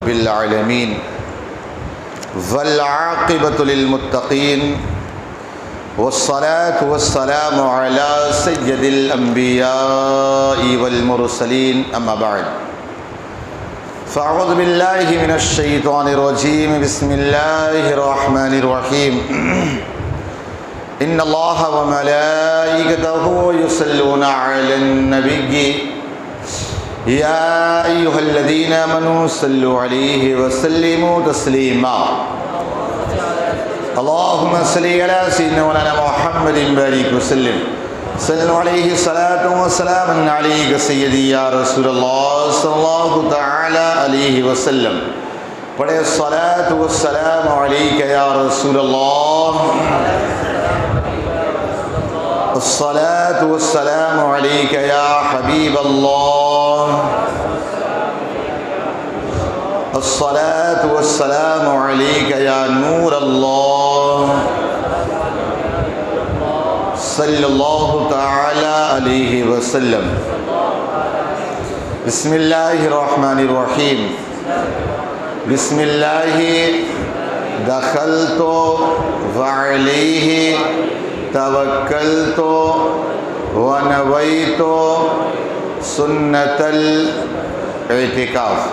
بالعالمین والعاقبۃ للمتقین والصلاة والسلام علی سید الانبیاء والمرسلین اما بعد فاعوذ باللہ من الشیطان الرجیم بسم اللہ الرحمن الرحیم ان اللہ وملائکتہ یصلون علی النبی یا ایہا الذین آمنوا صلوا علیہ وسلموا تسلیما اللہم صلی علی سیدنا مولانا محمد بارک وسلم صلوا علیہ الصلاۃ والسلام علیک سیدی یا رسول اللہ صلی اللہ تعالی علیہ وسلم پڑھے الصلاۃ والسلام علیک یا رسول اللہ الصلاۃ والسلام علیک یا حبیب اللہ الصلاۃ والسلام علیک یا نور اللہ صلی اللہ تعالی علیہ وسلم بسم اللہ الرحمن الرحیم بسم اللہ دخلت وعلیہ توکلت ونویت سنت الاعتکاف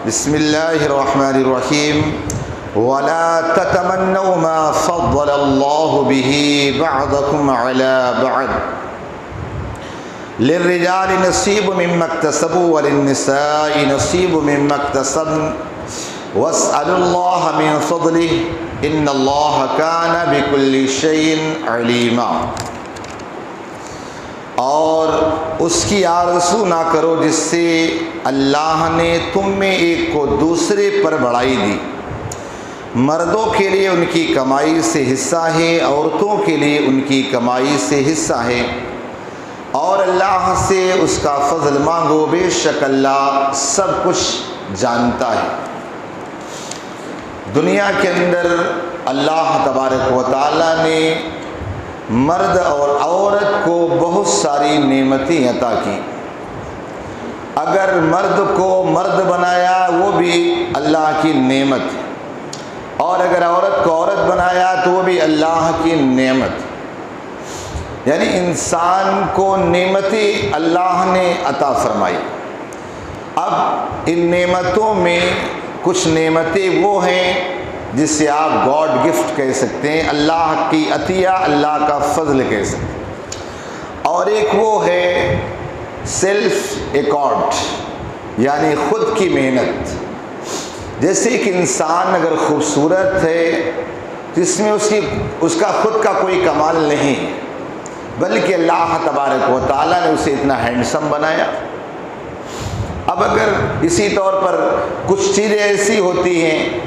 بسم اللہ الرحمن الرحیم ولا تتمنوا ما فضل الله به بعضكم على بعض للرجال نصيب مما اكتسبوا وللنساء نصيب مما اكتسبن واسألوا الله من فضله ان اللہ کان بکل شیء علیما اور اس کی آرزو نہ کرو جس سے اللہ نے تم میں ایک کو دوسرے پر بڑھائی دی مردوں کے لیے ان کی کمائی سے حصہ ہے عورتوں کے لیے ان کی کمائی سے حصہ ہے اور اللہ سے اس کا فضل مانگو بے شک اللہ سب کچھ جانتا ہے دنیا کے اندر اللہ تبارک و تعالیٰ نے مرد اور عورت کو بہت ساری نعمتیں عطا کی اگر مرد کو مرد بنایا وہ بھی اللہ کی نعمت ہے اور اگر عورت کو عورت بنایا تو وہ بھی اللہ کی نعمت یعنی انسان کو نعمتیں اللہ نے عطا فرمائی اب ان نعمتوں میں کچھ نعمتیں وہ ہیں جسے آپ گاڈ گفٹ کہہ سکتے ہیں اللہ کی عطیہ اللہ کا فضل کہہ سکتے ہیں اور ایک وہ ہے سیلف ایکارڈ یعنی خود کی محنت جیسے ایک انسان اگر خوبصورت ہے تو اس میں اس کا خود کا کوئی کمال نہیں بلکہ اللہ تبارک و تعالیٰ نے اسے اتنا ہینڈسم بنایا اب اگر اسی طور پر کچھ چیزیں ایسی ہوتی ہیں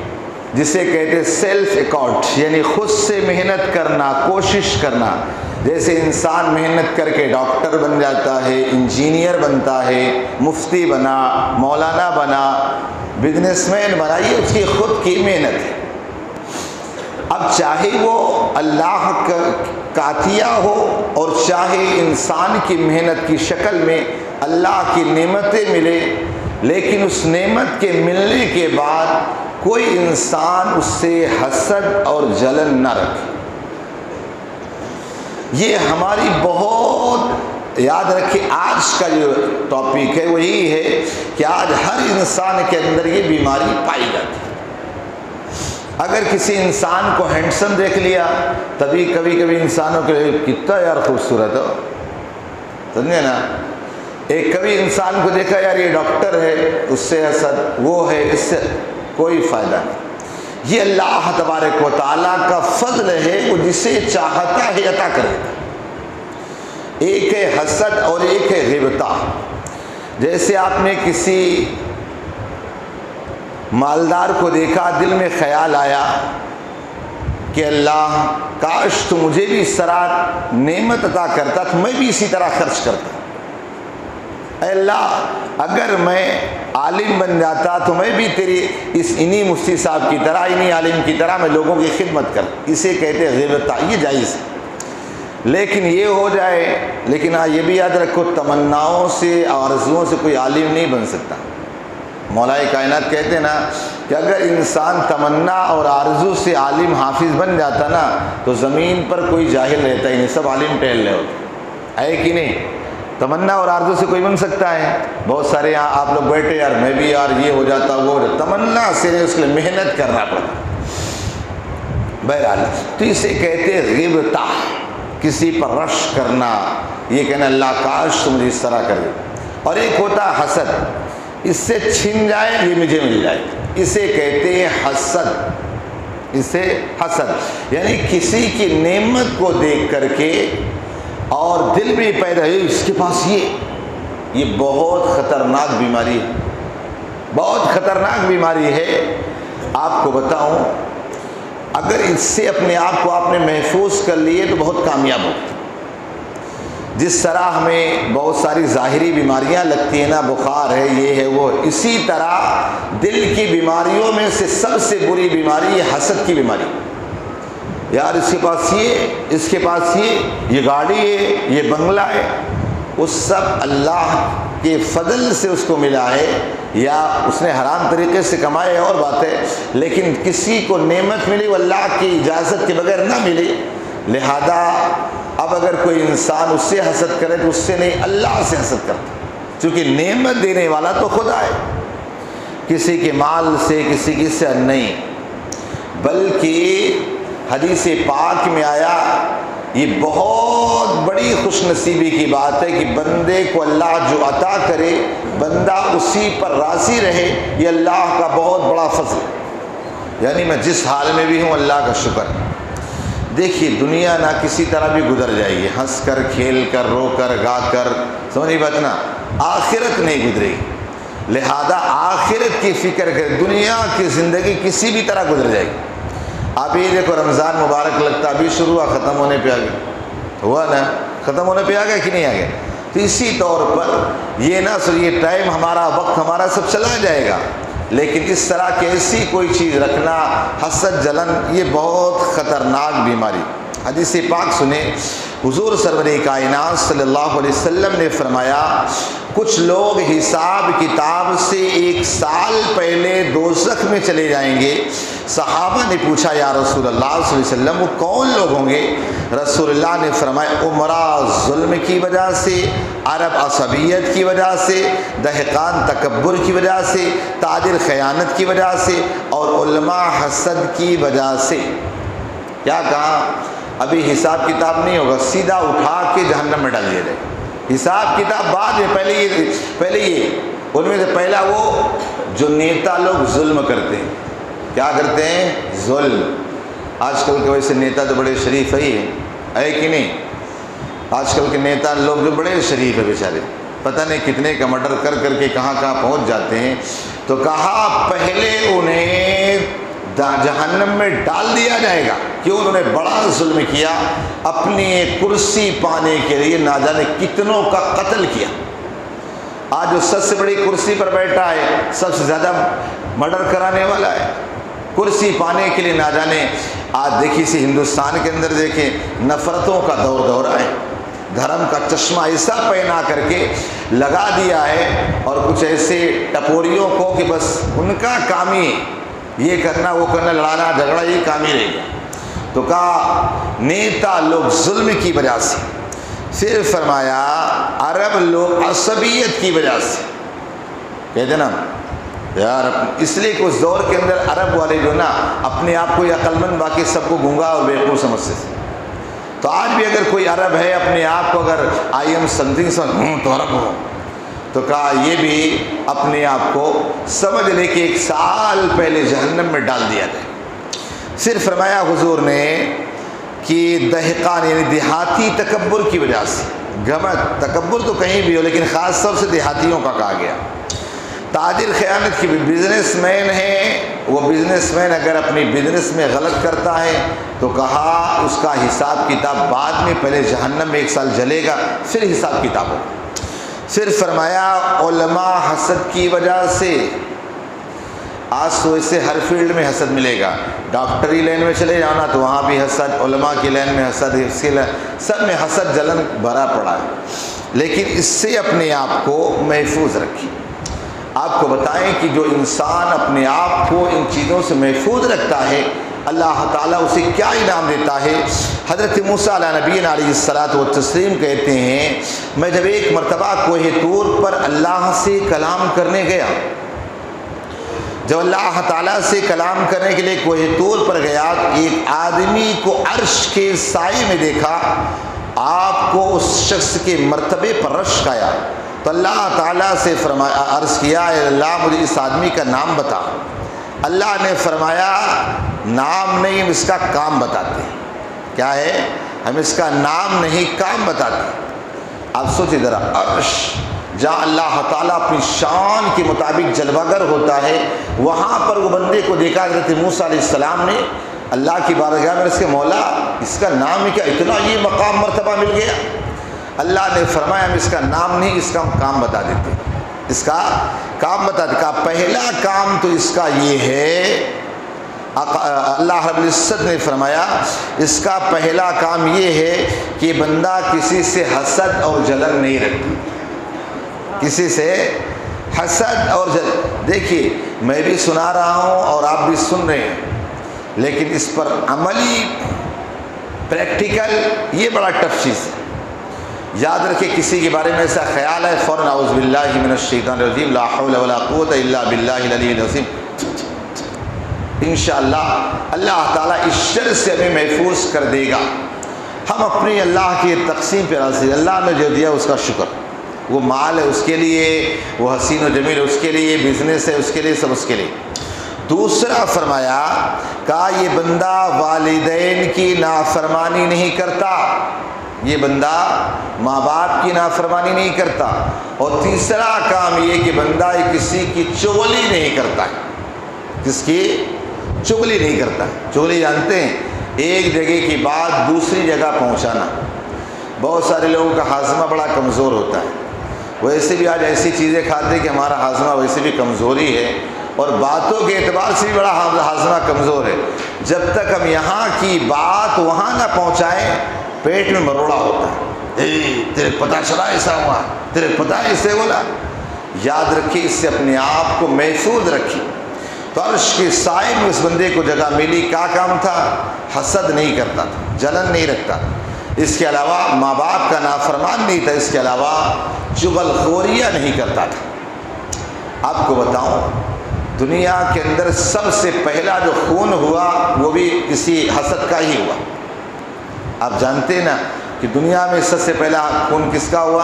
جسے کہتے ہیں سیلف ایکارڈ یعنی خود سے محنت کرنا کوشش کرنا جیسے انسان محنت کر کے ڈاکٹر بن جاتا ہے انجینئر بنتا ہے مفتی بنا مولانا بنا بزنس مین بنا یہ اس کی خود کی محنت ہے اب چاہے وہ اللہ کا عطیہ ہو اور چاہے انسان کی محنت کی شکل میں اللہ کی نعمتیں ملے لیکن اس نعمت کے ملنے کے بعد کوئی انسان اس سے حسد اور جلن نہ رکھے یہ ہماری بہت یاد رکھے آج کا جو ٹاپک ہے وہ یہی ہے کہ آج ہر انسان کے اندر یہ بیماری پائی جاتی ہے اگر کسی انسان کو ہینڈسم دیکھ لیا تبھی کبھی انسانوں کے لیے کتنا یار خوبصورت ہو سمجھے نا ایک کبھی انسان کو دیکھا یار یہ ڈاکٹر ہے اس سے حسد وہ ہے اس سے کوئی فائدہ نہیں یہ اللہ تبارک و تعالیٰ کا فضل ہے وہ جسے چاہتا ہے عطا کرے ایک ہے حسد اور ایک ہے غیبتہ جیسے آپ نے کسی مالدار کو دیکھا دل میں خیال آیا کہ اللہ کاش تو مجھے بھی اس طرح نعمت عطا کرتا تو میں بھی اسی طرح خرچ کرتا اے اللہ اگر میں عالم بن جاتا تو میں بھی تیری انہی مفتی صاحب کی طرح انہی عالم کی طرح میں لوگوں کی خدمت کر اسے کہتے ہیں غیبت یہ جائز ہے لیکن یہ ہو جائے لیکن یہ بھی یاد رکھو تمناؤں سے آرزوؤں سے کوئی عالم نہیں بن سکتا مولائے کائنات کہتے ہیں نا کہ اگر انسان تمنا اور آرزو سے عالم حافظ بن جاتا نا تو زمین پر کوئی جاہل رہتا ہی نہیں، سب عالم ٹہل رہے ہوتے، ہے کہ نہیں؟ تمنا اور آرزو سے کوئی بن سکتا ہے؟ بہت سارے یہاں آپ لوگ بیٹھے یار میں بھی یار یہ ہو جاتا وہ ہو جاتا، تمنا سے نہیں، اس کے لیے محنت کرنا پڑتا۔ بہرحال تو اسے کہتے غیبتہ، کسی پر رش کرنا، یہ کہنا اللہ کاش تم مجھے اس طرح کر دے۔ اور ایک ہوتا حسد، اس سے چھن جائے یہ مجھے مل جائے، اسے کہتے ہیں حسد، اسے حسد، یعنی کسی کی نعمت کو دیکھ کر کے اور دل میں پیدا ہے اس کے پاس یہ بہت خطرناک بیماری ہے، بہت خطرناک بیماری ہے۔ آپ کو بتاؤں اگر اس سے اپنے آپ کو آپ نے محفوظ کر لیے تو بہت کامیاب ہو۔ جس طرح ہمیں بہت ساری ظاہری بیماریاں لگتی ہیں نا، بخار ہے یہ ہے وہ، اسی طرح دل کی بیماریوں میں سے سب سے بری بیماری یہ حسد کی بیماری۔ یار اس کے پاس یہ، اس کے پاس یہ گاڑی ہے، یہ بنگلہ ہے، وہ سب اللہ کے فضل سے اس کو ملا ہے، یا اس نے حرام طریقے سے کمائے اور بات ہے، لیکن کسی کو نعمت ملی وہ اللہ کی اجازت کے بغیر نہ ملی، لہذا اب اگر کوئی انسان اس سے حسد کرے تو اس سے نہیں، اللہ سے حسد کرتا، چونکہ نعمت دینے والا تو خدا ہے، کسی کے مال سے کسی کی سے نہیں۔ بلکہ حدیث پاک میں آیا، یہ بہت بڑی خوش نصیبی کی بات ہے کہ بندے کو اللہ جو عطا کرے بندہ اسی پر راضی رہے، یہ اللہ کا بہت بڑا فضل ہے، یعنی میں جس حال میں بھی ہوں اللہ کا شکر۔ دیکھیے دنیا نہ کسی طرح بھی گزر جائے گی، ہنس کر کھیل کر رو کر گا کر، سمجھے بات نا، آخرت نہیں گزرے گی، لہذا آخرت کی فکر کرے، دنیا کی زندگی کسی بھی طرح گزر جائے گی۔ آپ یہ دیکھو رمضان مبارک لگتا ابھی شروع ہوا، ختم ہونے پہ آ گیا، ہوا نا، ختم ہونے پہ آ گیا کہ نہیں آ گیا؟ تو اسی طور پر یہ نہ سو یہ ٹائم ہمارا، وقت ہمارا سب چلا جائے گا، لیکن اس طرح کی ایسی کوئی چیز رکھنا، حسد جلن، یہ بہت خطرناک بیماری۔ حدیث پاک سنیں، حضور سرور کائنات صلی اللہ علیہ وسلم نے فرمایا کچھ لوگ حساب کتاب سے 1 سال پہلے دوزخ میں چلے جائیں گے۔ صحابہ نے پوچھا یا رسول اللہ صلی اللہ علیہ وسلم وہ کون لوگ ہوں گے؟ رسول اللہ نے فرمایا عمراء ظلم کی وجہ سے، عرب عصبیت کی وجہ سے، دہقان تکبر کی وجہ سے، تاجر خیانت کی وجہ سے، اور علماء حسد کی وجہ سے۔ کیا کہا؟ ابھی حساب کتاب نہیں ہوگا، سیدھا اٹھا کے جہنم میں ڈال دیا جائے، حساب کتاب بعد میں، پہلے یہ ان میں سے پہلا وہ جو نیتا لوگ ظلم کرتے ہیں۔ کیا کرتے ہیں؟ ظلم۔ آج کل کے ویسے نیتا تو بڑے شریف ہی ہیں، ہے کہ نہیں؟ آج کل کے نیتا لوگ جو بڑے شریف ہیں بیچارے، پتہ نہیں کتنے کا مرڈر کر کر کے کہاں کہاں پہنچ جاتے ہیں۔ تو کہا پہلے انہیں جہنم میں ڈال دیا جائے گا، کیوں؟ انہوں نے بڑا ظلم کیا، اپنی کرسی پانے کے لیے نہ جانے کتنوں کا قتل کیا۔ آج جو سب سے بڑی کرسی پر بیٹھا ہے، سب سے زیادہ مرڈر کرانے والا ہے، کرسی پانے کے لیے نہ جانے۔ آج دیکھیے اسی ہندوستان کے اندر دیکھیں، نفرتوں کا دور ہے، دھرم کا چشمہ ایسا پہنا کر کے لگا دیا ہے، اور کچھ ایسے ٹپوریوں کو کہ بس ان کا کام ہی یہ کرنا وہ کرنا، لڑانا جھگڑا، یہ کام ہی رہ گیا۔ تو کہا نیتا لوگ ظلم کی وجہ سے، پھر فرمایا عرب لوگ عصبیت کی وجہ سے، کہتے نا یار، اس لیے کہ اس دور کے اندر عرب والے جو نا اپنے آپ کو عقل مند، باقی سب کو گنگا اور بیوقوف سمجھتے تھے۔ تو آج بھی اگر کوئی عرب ہے اپنے آپ کو اگر آئی ایم سمتھنگ تو عرب ہو، تو کہا یہ بھی اپنے آپ کو سمجھ لے کہ 1 سال پہلے جہنم میں ڈال دیا جائے۔ پھر فرمایا حضور نے کہ دہقان یعنی دیہاتی تکبر کی وجہ سے، گھمنڈ تکبر تو کہیں بھی ہو لیکن خاص طور سے دیہاتیوں کا کہا گیا۔ تاجر خیانت کی، بزنس مین ہے، وہ بزنس مین اگر اپنی بزنس میں غلط کرتا ہے تو کہا اس کا حساب کتاب بعد میں، پہلے جہنم میں 1 سال جلے گا پھر حساب کتاب ہوگا۔ پھر فرمایا علماء حسد کی وجہ سے، آج تو اسے ہر فیلڈ میں حسد ملے گا، ڈاکٹری لائن میں چلے جانا تو وہاں بھی حسد، علماء کی لائن میں حسد، اس کی لائن، سب میں حسد جلن بھرا پڑا ہے۔ لیکن اس سے اپنے آپ کو محفوظ رکھیں۔ آپ کو بتائیں کہ جو انسان اپنے آپ کو ان چیزوں سے محفوظ رکھتا ہے اللہ تعالیٰ اسے کیا انعام دیتا ہے۔ حضرت موسیٰ علیہ نبینا علیہ الصلاۃ والتسلیم کہتے ہیں میں جب ایک مرتبہ کوہ طور پر اللہ سے کلام کرنے گیا، جب اللہ تعالیٰ سے کلام کرنے کے لیے کوہ طور پر گیا، ایک آدمی کو عرش کے سائے میں دیکھا، آپ کو اس شخص کے مرتبے پر رشک آیا تو اللہ تعالیٰ سے فرمایا، عرض کیا اے اللہ مجھے اس آدمی کا نام بتا۔ اللہ نے فرمایا نام نہیں، ہم اس کا کام بتاتے ہیں۔ کیا ہے؟ ہم اس کا نام نہیں کام بتاتے۔ آپ سوچیں ذرا، عرش جہاں اللہ تعالیٰ اپنی شان کے مطابق جلوہ گر ہوتا ہے، وہاں پر وہ بندے کو دیکھا حضرت موسیٰ علیہ السلام نے اللہ کی بارگاہ میں، اس کے مولا اس کا نام ہے کیا، اتنا یہ مقام مرتبہ مل گیا؟ اللہ نے فرمایا ہم اس کا نام نہیں، اس کا ہم کام بتا دیتے، اس کا کام بتا دیتے۔ پہلا کام تو اس کا یہ ہے، اللہ رب العزت نے فرمایا اس کا پہلا کام یہ ہے کہ بندہ کسی سے حسد اور جلن نہیں رکھتا، کسی سے حسد اور جلن۔ دیکھیے میں بھی سنا رہا ہوں اور آپ بھی سن رہے ہیں، لیکن اس پر عملی پریکٹیکل یہ بڑا ٹف چیز ہے۔ یاد رکھے کسی کے بارے میں ایسا خیال ہے فوراً اعوذ باللہ من الشیطان الرجیم لا حول ولا قوت الا باللہ العلی العظیم، انشاءاللہ اللہ تعالیٰ اس شر سے ہمیں محفوظ کر دے گا۔ ہم اپنی اللہ کی تقسیم پہ راضی، اللہ نے جو دیا اس کا شکر، وہ مال ہے اس کے لیے، وہ حسین و جمیل ہے اس کے لیے، بزنس ہے اس کے لیے، سب اس کے لیے۔ دوسرا فرمایا کہا یہ بندہ والدین کی نافرمانی نہیں کرتا، یہ بندہ ماں باپ کی نافرمانی نہیں کرتا، اور تیسرا کام یہ کہ بندہ کسی کی چغلی نہیں کرتا ہے، کس کی چغلی نہیں کرتا۔ چغلی جانتے ہیں؟ ایک جگہ کی بات دوسری جگہ پہنچانا۔ بہت سارے لوگوں کا ہاضمہ بڑا کمزور ہوتا ہے، ویسے بھی آج ایسی چیزیں کھاتے کہ ہمارا ہاضمہ ویسے بھی کمزوری ہے، اور باتوں کے اعتبار سے بھی بڑا ہاضمہ کمزور ہے۔ جب تک ہم یہاں کی بات وہاں نہ پہنچائیں پیٹ میں مروڑا ہوتا ہے، تیرے پتہ چلا ایسا ہوا، تیرے پتہ ایسے بولا۔ یاد رکھیے اس سے اپنے آپ کو محفوظ رکھیے۔ تو عرش کے سائے میں اس بندے کو جگہ ملی، کیا کام تھا؟ حسد نہیں کرتا تھا، جلن نہیں رکھتا تھا، اس کے علاوہ ماں باپ کا نافرمان نہیں تھا، اس کے علاوہ چغل خوریہ نہیں کرتا تھا۔ آپ کو بتاؤں دنیا کے اندر سب سے پہلا جو خون ہوا وہ بھی کسی حسد کا ہی ہوا۔ آپ جانتے ہیں نا کہ دنیا میں سب سے پہلا خون کس کا ہوا؟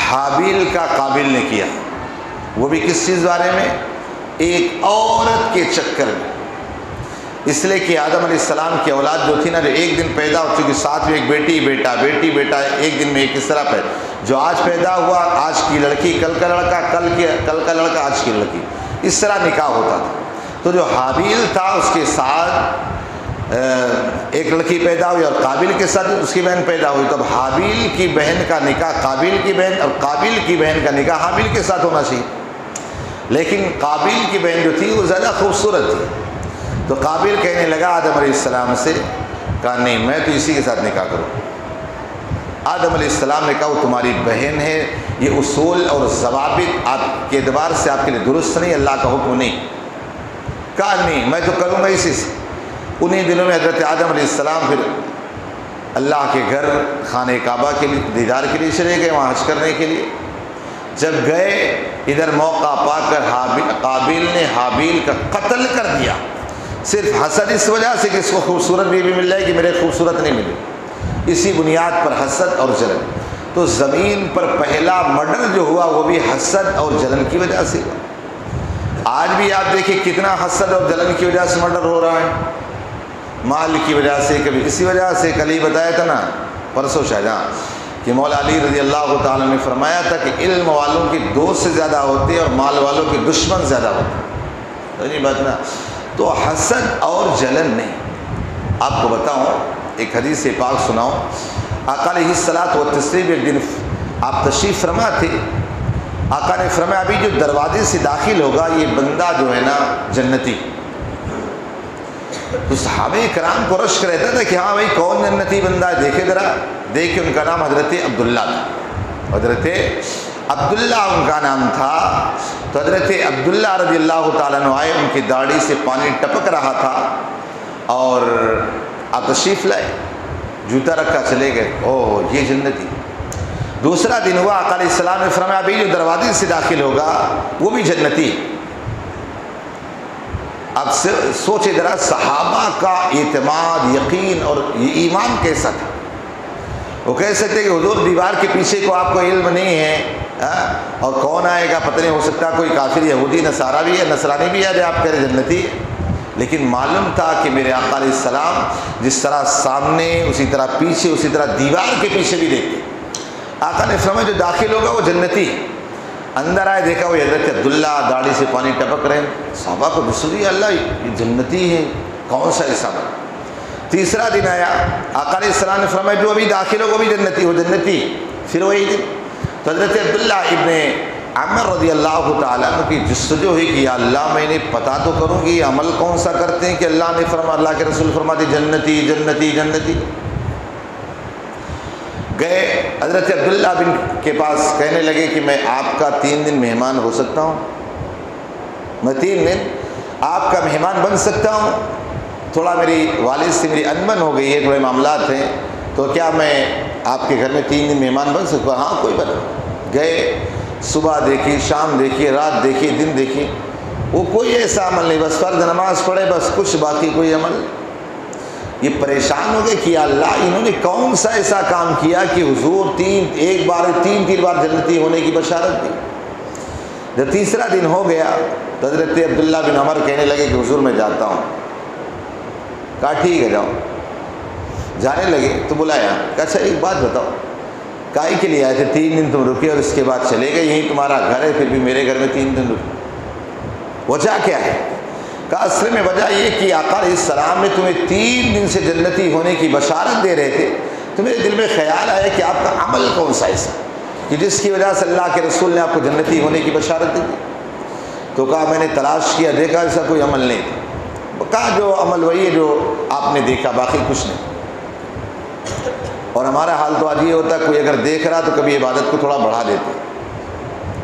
حابیل کا قابیل نے کیا، وہ بھی کس چیز بارے میں؟ ایک عورت کے چکر میں۔ اس لیے کہ آدم علیہ السلام کی اولاد جو تھی نا، جو ایک دن پیدا ہو چکی، ساتھ میں ایک بیٹی بیٹا بیٹی بیٹا، ایک دن میں ایک اس طرح پیدا، جو آج پیدا ہوا آج کی لڑکی کل کا لڑکا، کل کا لڑکا آج کی لڑکی، اس طرح نکاح ہوتا تھا۔ تو جو حابیل تھا اس کے ساتھ ایک لڑکی پیدا ہوئی، اور قابیل کے ساتھ اس کی بہن پیدا ہوئی، تو اب حابیل کی بہن کا نکاح قابیل کی بہن، اور قابیل کی بہن کا نکاح حابیل کے ساتھ ہونا چاہیے، لیکن قابیل کی بہن جو تھی وہ زیادہ خوبصورت تھی۔ تو قابیل کہنے لگا آدم علیہ السلام سے، کہا نہیں میں تو اسی کے ساتھ نکاح کروں۔ آدم علیہ السلام نے کہا وہ تمہاری بہن ہے، یہ اصول اور ضوابط آپ کے اعتبار سے آپ کے لیے درست نہیں، اللہ کا حکم نہیں۔ کہا نہیں میں تو کروں گا اسی سے۔ انہی دنوں میں حضرت آدم علیہ السلام پھر اللہ کے گھر خانہ کعبہ کے لیے دیدار کے لیے چلے گئے، وہاں حج کرنے کے لیے۔ جب گئے ادھر موقع پا کر قابیل نے حابیل کا قتل کر دیا، صرف حسد اس وجہ سے کہ اس کو خوبصورت بیوی مل جائے کہ میرے خوبصورت نہیں ملی، اسی بنیاد پر حسد اور جلن۔ تو زمین پر پہلا مرڈر جو ہوا وہ بھی حسد اور جلن کی وجہ سے ہوا۔ آج بھی آپ دیکھیں کتنا حسد اور جلن کی وجہ سے مرڈر ہو رہا ہے، مال کی وجہ سے، کبھی اسی وجہ سے۔ کل ہی بتایا تھا نا پرسوں شاہجہاں کہ مولا علی رضی اللہ تعالیٰ نے فرمایا تھا کہ علم والوں کی دوست سے زیادہ ہوتے ہیں اور مال والوں کے دشمن زیادہ ہوتے ہیں، تو یہ بات نا۔ تو حسد اور جلن نہیں۔ آپ کو بتاؤں ایک حدیث پاک سناؤں، آقا علیہ الصلاۃ والتسلیم ایک دن آپ تشریف فرما تھے، آقا نے فرمایا ابھی جو دروازے سے داخل ہوگا یہ بندہ جو ہے نا جنتی۔ تو صحابہ کرام کو رشک رہتا تھا کہ ہاں بھائی کون جنتی بندہ ہے، دیکھے ذرا، دیکھے ان کا نام حضرت عبداللہ تھا، حضرت عبداللہ ان کا نام تھا. تو حضرت عبداللہ رضی اللہ تعالیٰ عنہ آئے, ان کی داڑھی سے پانی ٹپک رہا تھا اور آپ تشریف لائے, جوتا رکھا, چلے گئے. اوہ یہ جنتی. دوسرا دن ہوا, آقا علیہ السلام نے فرمایا ابھی جو دروازے سے داخل ہوگا وہ بھی جنتی. اب سوچے ذرا صحابہ کا اعتماد, یقین اور یہ ایمان کیسا تھا. وہ کہہ سکتے کہ حضور دیوار کے پیچھے کو آپ کو علم نہیں ہے, اور کون آئے گا پتہ نہیں, ہو سکتا کوئی کافر یہودی نصارہ بھی ہے, نصرانی بھی ہے, جو آپ کہہ رہے جنتی ہے. لیکن معلوم تھا کہ میرے آقا علیہ السلام جس طرح سامنے اسی طرح پیچھے, اسی طرح دیوار کے پیچھے بھی دیکھتے. آقا نے فرمایا جو داخل ہوگا وہ جنتی. اندر آئے, دیکھا وہ حضرت عبداللہ داڑھی سے پانی ٹپک رہے ہیں. صحابہ کو بسری اللہ یہ جنتی ہے, کون سا ایسا بنا. تیسرا دن آیا, آقا علیہ السلام نے فرمایا جو ابھی داخل ہوگا وہ بھی جنتی, وہ جنتی. پھر وہی دن تو حضرت عبداللہ ابن عمر رضی اللہ تعالیٰ عنہ کی جستجو ہوئی کہ یا اللہ میں نے پتہ تو کروں کہ یہ عمل کون سا کرتے ہیں کہ اللہ نے فرمایا, اللہ کے رسول فرماتے جنتی جنتی جنتی. گئے حضرت عبداللہ بن کے پاس, کہنے لگے کہ میں آپ کا 3 دن مہمان ہو سکتا ہوں, میں 3 دن آپ کا مہمان بن سکتا ہوں. تھوڑا میری والد سے میری انبن ہو گئی ہے, تھوڑے معاملات ہیں, تو کیا میں آپ کے گھر میں 3 دن مہمان بن سکتا ہوں؟ ہاں کوئی بنا. گئے, صبح دیکھی, شام دیکھی, رات دیکھی, دن دیکھی, وہ کوئی ایسا عمل نہیں, بس فرض نماز پڑھے بس, کچھ باقی کوئی عمل نہیں. یہ پریشان ہو گئے کہ اللہ انہوں نے کون سا ایسا کام کیا کہ حضور تین بار جنتی ہونے کی بشارت دی. جب تیسرا دن ہو گیا تو حضرت عبداللہ بن عمر کہنے لگے کہ حضور میں جاتا ہوں. کہا ٹھیک ہے جاؤ. جانے لگے تو بلایا, کہا اچھا ایک بات بتاؤ, کائی کے لیے آئے تھے؟ 3 دن تم رکے اور اس کے بعد چلے گئے, یہی تمہارا گھر ہے, پھر بھی میرے گھر میں 3 دن رکے, وجہ کیا ہے؟ کہا اصل میں وجہ یہ کہ آقا علیہ السلام نے تمہیں 3 دن سے جنتی ہونے کی بشارت دے رہے تھے, تو میرے دل میں خیال آیا کہ آپ کا عمل کون سا ایسا کہ جس کی وجہ سے اللہ کے رسول نے آپ کو جنتی ہونے کی بشارت دی تھی. تو کہا میں نے تلاش کیا, دیکھا ایسا کوئی عمل نہیں تھا. کہا جو عمل وہی ہے جو آپ نے دیکھا, باقی کچھ نہیں. اور ہمارا حال تو آج یہ ہوتا ہے, کوئی اگر دیکھ رہا تو کبھی عبادت کو تھوڑا بڑھا دیتے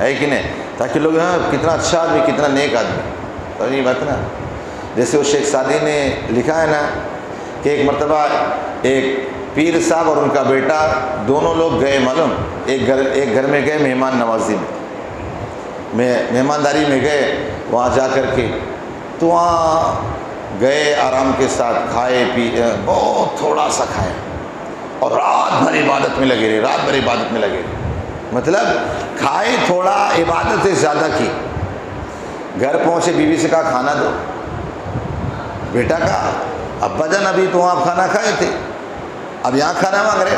ہے کہ نہیں, تاکہ لوگ ہاں کتنا اچھا آدمی, کتنا نیک آدمی. اور یہ بات نا, جیسے وہ شیخ سعدی نے لکھا ہے نا کہ ایک مرتبہ ایک پیر صاحب اور ان کا بیٹا دونوں لوگ گئے, معلوم ایک گھر میں گئے مہمان نوازی میں, مہمانداری میں گئے. وہاں جا کر کے تو وہاں گئے, آرام کے ساتھ کھائے پیے, بہت تھوڑا سا کھایا اور رات بھر عبادت میں لگے رہے, رات بھر عبادت میں لگے رہے. مطلب کھائے تھوڑا, عبادت سے زیادہ کی. گھر پہنچے, بیوی سے کہا کھانا دو. بیٹا کہا ابا جان ابھی تو وہاں کھانا کھائے تھے, اب یہاں کھانا مانگ رہے.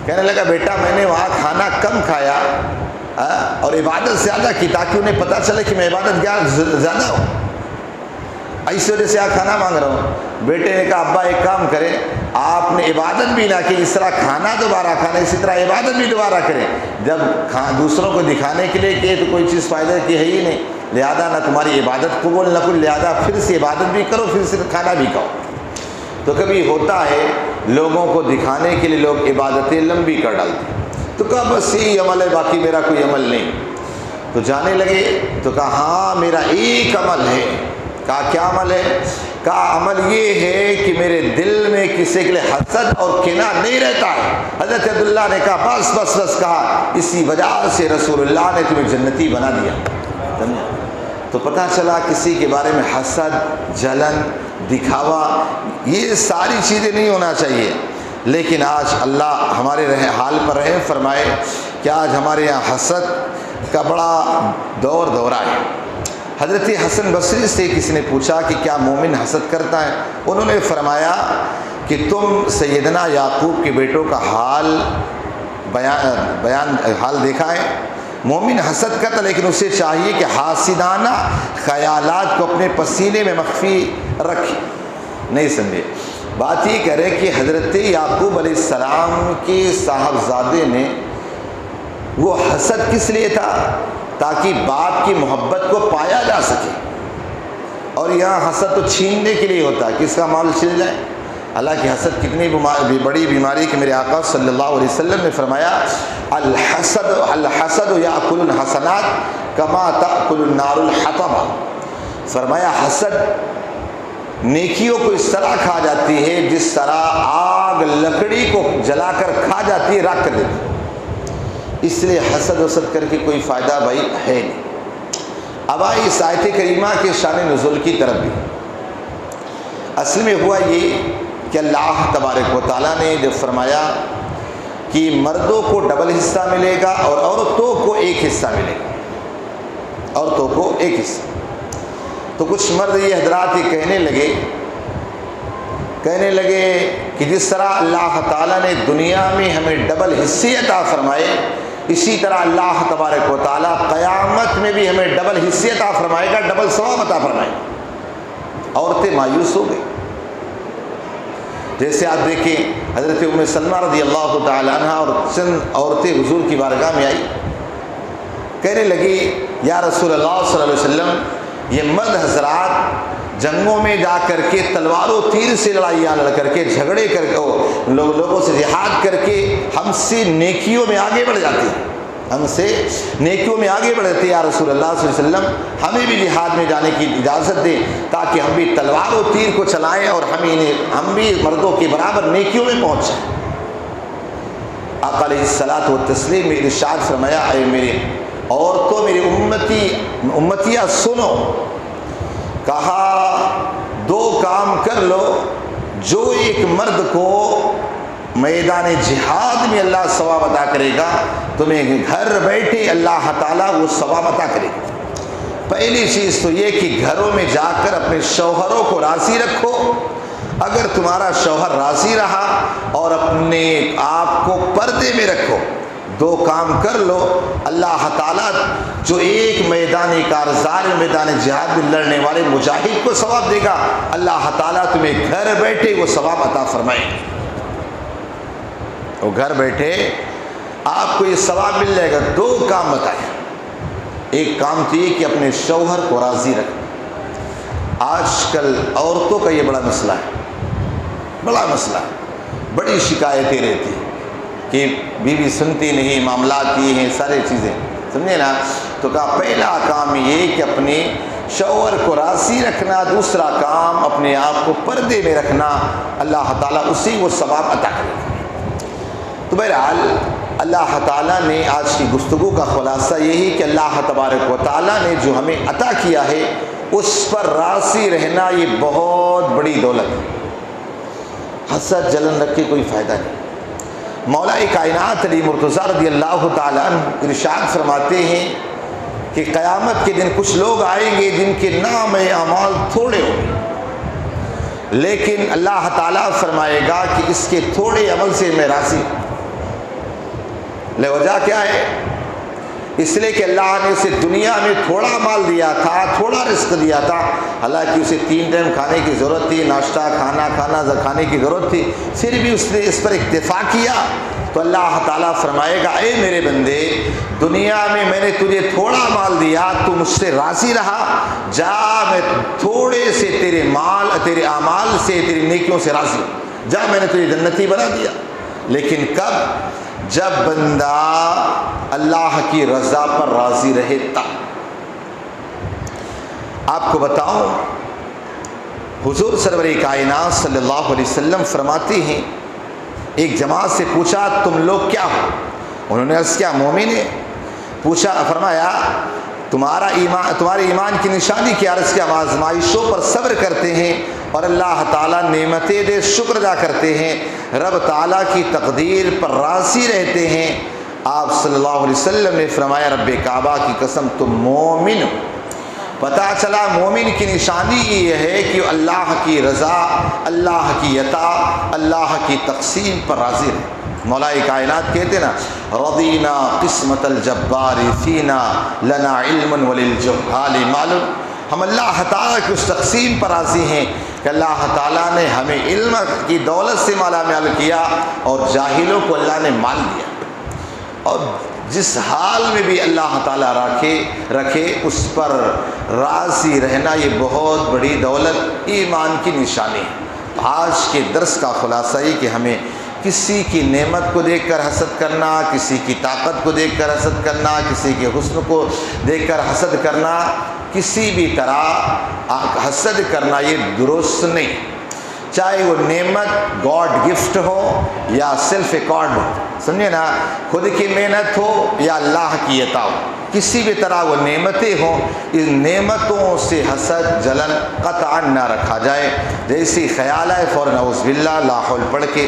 کہنے لگا بیٹا میں نے وہاں کھانا کم کھایا اور عبادت زیادہ کی, تاکہ انہیں پتہ چلے کہ میں عبادت کیا زیادہ ہوں, اس وجہ سے یہاں کھانا مانگ رہا ہوں. بیٹے نے کہا ابا ایک کام کریں, آپ نے عبادت بھی نہ کی, اس طرح کھانا دوبارہ کھانا, اسی طرح عبادت بھی دوبارہ کریں. جب دوسروں کو دکھانے کے لیے کہ تو کوئی چیز فائدہ کی ہے ہی نہیں, لہذا نہ تمہاری عبادت قبول نہ کوئی, لہذا پھر سے عبادت بھی کرو, پھر سے کھانا بھی کھاؤ. تو کبھی ہوتا ہے لوگوں کو دکھانے کے لیے لوگ عبادتیں لمبی کر ڈالتے ہیں, تو کہا بس یہی عمل ہے, باقی میرا کوئی عمل نہیں. تو جانے لگے تو کہا ہاں میرا ایک عمل ہے. کہا کیا عمل ہے؟ کہا عمل یہ ہے کہ میرے دل میں کسی کے لیے حسد اور کینہ نہیں رہتا ہے. حضرت عبداللہ نے کہا بس بس بس, کہا اسی وجہ سے رسول اللہ نے تمہیں جنتی بنا دیا. تو پتہ چلا کسی کے بارے میں حسد, جلن, دکھاوا, یہ ساری چیزیں نہیں ہونا چاہیے. لیکن آج اللہ ہمارے حال پر رحم فرمائے کہ آج ہمارے یہاں حسد کا بڑا دورہ ہے. حضرت حسن بصری سے کسی نے پوچھا کہ کیا مومن حسد کرتا ہے؟ انہوں نے فرمایا کہ تم سیدنا یعقوب کے بیٹوں کا حال حال دیکھا ہے. مومن حسد کرتا, لیکن اسے چاہیے کہ حاسدانہ خیالات کو اپنے پسینے میں مخفی رکھے. نہیں سمجھے بات, یہ کہہ رہے کہ حضرت یعقوب علیہ السلام کے صاحبزادے نے وہ حسد کس لیے تھا؟ تاکہ باپ کی محبت کو پایا جا سکے. اور یہاں حسد تو چھیننے کے لیے ہوتا ہے, کس کا مال چھن جائے. حالانکہ حسد کتنی بڑی بیماری کہ میرے آقا صلی اللہ علیہ وسلم نے فرمایا الحسد یاکل الحسنات کما تاکل النار الحطب، فرمایا حسد نیکیوں کو اس طرح کھا جاتی ہے جس طرح آگ لکڑی کو جلا کر کھا جاتی ہے، راکھ کر دیتی۔ اس لیے حسد وسد کر کے کوئی فائدہ بھائی ہے نہیں۔ اب آئی اس آیت کریمہ کے شان نزول کی طرف بھی۔ اصل میں ہوا یہ کہ اللہ تبارک و تعالیٰ نے جب فرمایا کہ مردوں کو ڈبل حصہ ملے گا اور عورتوں کو ایک حصہ ملے گا، عورتوں کو ایک حصہ، تو کچھ مرد یہ حضرات یہ کہنے لگے کہ جس طرح اللہ تعالیٰ نے دنیا میں ہمیں ڈبل حصے عطا فرمائے، اسی طرح اللہ تبارک و تعالیٰ قیامت میں بھی ہمیں ڈبل حصے عطا فرمائے گا، ڈبل ثواب عطا فرمائے گا۔ عورتیں مایوس ہو گئی۔ جیسے آپ دیکھیں حضرت ام سلمہ رضی اللہ تعالی عنہ اور چند عورتیں حضور کی بارگاہ میں آئی، کہنے لگی یا رسول اللہ صلی اللہ علیہ وسلم، یہ مرد حضرات جنگوں میں جا کر کے تلوار و تیر سے لڑائیاں لڑ کر کے جھگڑے کر کے لوگوں سے جہاد کر کے ہم سے نیکیوں میں آگے بڑھ جاتے ہیں، ہم سے نیکیوں میں آگے بڑھتے ہیں، یا رسول اللہ صلی اللہ علیہ وسلم ہمیں بھی جہاد میں جانے کی اجازت دیں تاکہ ہم بھی تلوار و تیر کو چلائیں اور ہم بھی مردوں کے برابر نیکیوں میں پہنچ جائیں۔ آقا علیہ الصلاۃ والتسلیم میں ارشاد فرمایا، اے میرے عورتوں، میری امتیاں سنو، کہا دو کام کر لو جو ایک مرد کو میدان جہاد میں اللہ ثواب عطا کرے گا، تمہیں گھر بیٹھے اللہ تعالیٰ وہ ثواب عطا کرے گا۔ پہلی چیز تو یہ کہ گھروں میں جا کر اپنے شوہروں کو راضی رکھو۔ اگر تمہارا شوہر راضی رہا اور اپنے آپ کو پردے میں رکھو، دو کام کر لو، اللہ تعالیٰ جو ایک میدان کارزار میدان جہاد میں لڑنے والے مجاہد کو ثواب دے گا، اللہ تعالیٰ تمہیں گھر بیٹھے وہ ثواب عطا فرمائے گا۔ وہ گھر بیٹھے آپ کو یہ ثواب مل جائے گا۔ دو کام بتائے، ایک کام تو یہ کہ اپنے شوہر کو راضی رکھو۔ آج کل عورتوں کا یہ بڑا مسئلہ ہے، بڑا مسئلہ ہے، بڑی شکایتیں رہتی ہیں کہ بیوی سنتی نہیں، معاملات یہ ہیں، سارے چیزیں، سمجھے نا؟ تو کہا پہلا کام یہ کہ اپنے شوہر کو راضی رکھنا، دوسرا کام اپنے آپ کو پردے میں رکھنا، اللہ تعالیٰ اسی وہ ثواب عطا کرے گا۔ تو بہرحال اللہ تعالیٰ نے آج کی گفتگو کا خلاصہ یہی کہ اللہ تبارک و تعالیٰ نے جو ہمیں عطا کیا ہے اس پر راضی رہنا یہ بہت بڑی دولت ہے۔ حسد جلن رکھ کے کوئی فائدہ نہیں۔ مولا کائنات علی مرتضیٰ رضی اللہ تعالیٰ عنہ ارشاد فرماتے ہیں کہ قیامت کے دن کچھ لوگ آئیں گے جن کے نام اعمال تھوڑے ہوں گے، لیکن اللہ تعالیٰ فرمائے گا کہ اس کے تھوڑے عمل سے میں راضی ہوں۔ لے وجہ کیا ہے؟ اس لیے کہ اللہ نے اسے دنیا میں تھوڑا مال دیا تھا، تھوڑا رزق دیا تھا، حالانکہ اسے 3 ٹائم کھانے کی ضرورت تھی، ناشتہ کھانا کھانے کی ضرورت تھی، پھر بھی اس نے اس پر اکتفا کیا۔ تو اللہ تعالیٰ فرمائے گا اے میرے بندے، دنیا میں نے تجھے تھوڑا مال دیا، تو مجھ سے راضی رہا، جا میں تھوڑے سے تیرے مال، تیرے اعمال سے، تیری نیکیوں سے راضی ہوں، جا میں نے تجھے جنتی بنا دیا۔ لیکن کب؟ جب بندہ اللہ کی رضا پر راضی رہے تب۔ آپ کو بتاؤں، حضور سرور کائنات صلی اللہ علیہ وسلم فرماتے ہیں، ایک جماعت سے پوچھا تم لوگ کیا ہو؟ انہوں نے عرض کیا مومن ہے۔ پوچھا، فرمایا تمہارے ایمان کی نشانی کیا؟ عرض کیا آزمائشوں پر صبر کرتے ہیں اور اللہ تعالیٰ نعمتیں دے شکر ادا کرتے ہیں، رب تعالیٰ کی تقدیر پر راضی رہتے ہیں۔ آپ صلی اللہ علیہ وسلم نے فرمایا رب کعبہ کی قسم تم مومن ہو۔ پتہ چلا مومن کی نشانی یہ ہے کہ اللہ کی رضا، اللہ کی عطا، اللہ کی تقسیم پر راضی رہے۔ مولا کائنات کہتے نا رضینا قسمت الجبار فینا لنا علم وللجہال مال، ہم اللہ تعالیٰ کی اس تقسیم پر راضی ہیں کہ اللہ تعالیٰ نے ہمیں علم کی دولت سے مالا مال کیا اور جاہلوں کو اللہ نے مال دیا۔ اور جس حال میں بھی اللہ تعالیٰ رکھے اس پر راضی رہنا یہ بہت بڑی دولت ایمان کی نشانی ہے۔ آج کے درس کا خلاصہ یہ کہ ہمیں کسی کی نعمت کو دیکھ کر حسد کرنا، کسی کی طاقت کو دیکھ کر حسد کرنا، کسی کے حسن کو دیکھ کر حسد کرنا، کسی بھی طرح حسد کرنا یہ درست نہیں، چاہے وہ نعمت گاڈ گفٹ ہو یا سیلف ایکارڈ ہو، سمجھے نا، خود کی محنت ہو یا اللہ کی عطا ہو، کسی بھی طرح وہ نعمتیں ہوں، ان نعمتوں سے حسد جلن قطعا نہ رکھا جائے۔ جیسی خیال آئے فوراً نعوذ باللہ لا حول پڑھ کے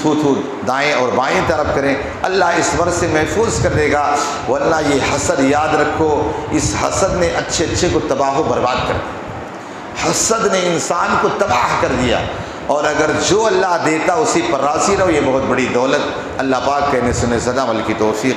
تھو تھو دائیں اور بائیں طرف کریں، اللہ اس مرض سے محفوظ کر دے گا، ورنہ یہ حسد یاد رکھو، اس حسد نے اچھے اچھے کو تباہ و برباد کر دیا، حسد نے انسان کو تباہ کر دیا، اور اگر جو اللہ دیتا اسی پر راضی رہو، یہ بہت بڑی دولت۔ اللہ پاک کہنے سنے صدا عمل کی توفیق